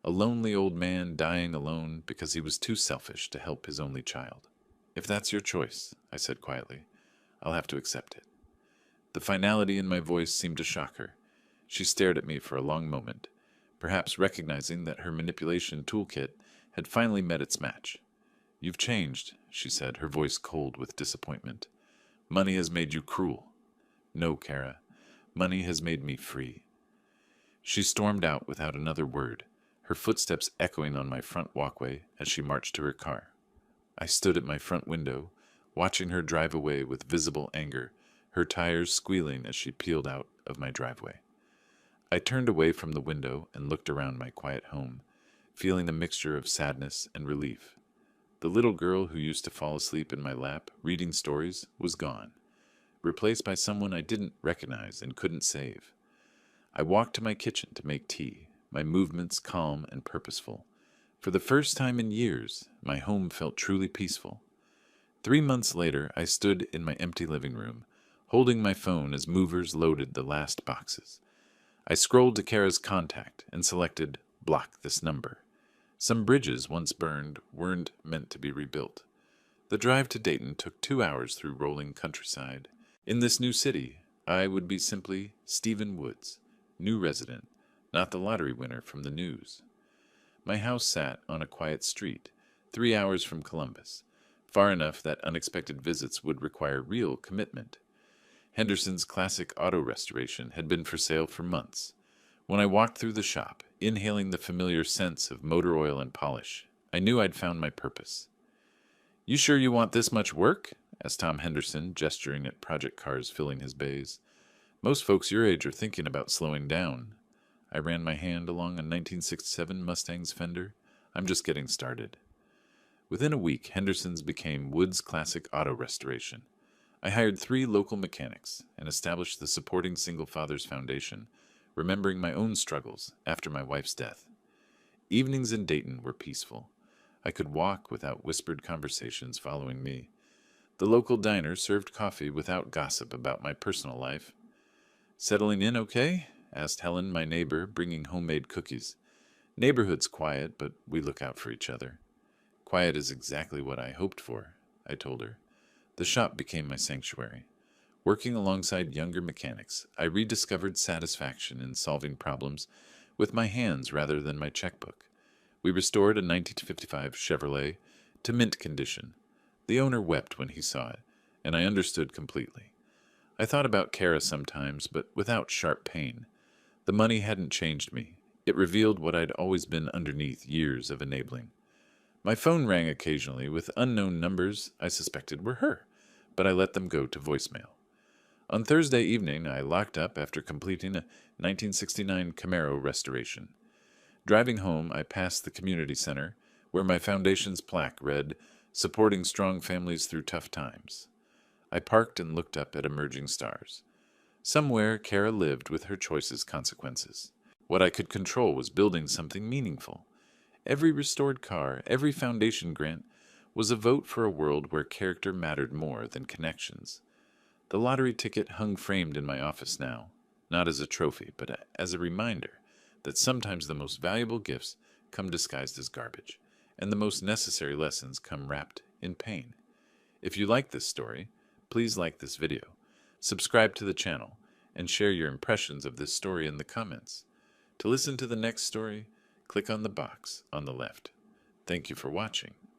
S1: a lonely old man dying alone because he was too selfish to help his only child. "If that's your choice," I said quietly, "I'll have to accept it." The finality in my voice seemed to shock her. She stared at me for a long moment, perhaps recognizing that her manipulation toolkit had finally met its match. "You've changed," she said, her voice cold with disappointment. "Money has made you cruel." "No, Kara. Money has made me free." She stormed out without another word, her footsteps echoing on my front walkway as she marched to her car. I stood at my front window, watching her drive away with visible anger, her tires squealing as she peeled out of my driveway. I turned away from the window and looked around my quiet home, feeling a mixture of sadness and relief. The little girl who used to fall asleep in my lap, reading stories, was gone, replaced by someone I didn't recognize and couldn't save. I walked to my kitchen to make tea, my movements calm and purposeful. For the first time in years, my home felt truly peaceful. 3 months later, I stood in my empty living room, holding my phone as movers loaded the last boxes. I scrolled to Kara's contact and selected "Block this number." Some bridges once burned weren't meant to be rebuilt. The drive to Dayton took 2 hours through rolling countryside. In this new city, I would be simply Stephen Woods, new resident, not the lottery winner from the news. My house sat on a quiet street, 3 hours from Columbus, far enough that unexpected visits would require real commitment. Henderson's classic auto restoration had been for sale for months. When I walked through the shop, inhaling the familiar scents of motor oil and polish, I knew I'd found my purpose. "You sure you want this much work?" asked Tom Henderson, gesturing at project cars filling his bays. "Most folks your age are thinking about slowing down." I ran my hand along a 1967 Mustang's fender. "I'm just getting started." Within a week, Henderson's became Wood's Classic Auto Restoration. I hired 3 local mechanics and established the Supporting Single Fathers Foundation, remembering my own struggles after my wife's death. Evenings in Dayton were peaceful. I could walk without whispered conversations following me. The local diner served coffee without gossip about my personal life. "Settling in okay?" asked Helen, my neighbor, bringing homemade cookies. "Neighborhood's quiet, but we look out for each other." "Quiet is exactly what I hoped for," I told her. The shop became my sanctuary. Working alongside younger mechanics, I rediscovered satisfaction in solving problems with my hands rather than my checkbook. We restored a 1955 Chevrolet to mint condition. The owner wept when he saw it, and I understood completely. I thought about Kara sometimes, but without sharp pain. The money hadn't changed me. It revealed what I'd always been underneath years of enabling. My phone rang occasionally with unknown numbers I suspected were her, but I let them go to voicemail. On Thursday evening, I locked up after completing a 1969 Camaro restoration. Driving home, I passed the community center, where my foundation's plaque read, "Supporting strong families through tough times." I parked and looked up at emerging stars. Somewhere, Kara lived with her choices' consequences. What I could control was building something meaningful. Every restored car, every foundation grant, was a vote for a world where character mattered more than connections. The lottery ticket hung framed in my office now, not as a trophy, but as a reminder that sometimes the most valuable gifts come disguised as garbage, and the most necessary lessons come wrapped in pain. If you like this story, please like this video, subscribe to the channel, and share your impressions of this story in the comments. To listen to the next story, click on the box on the left. Thank you for watching.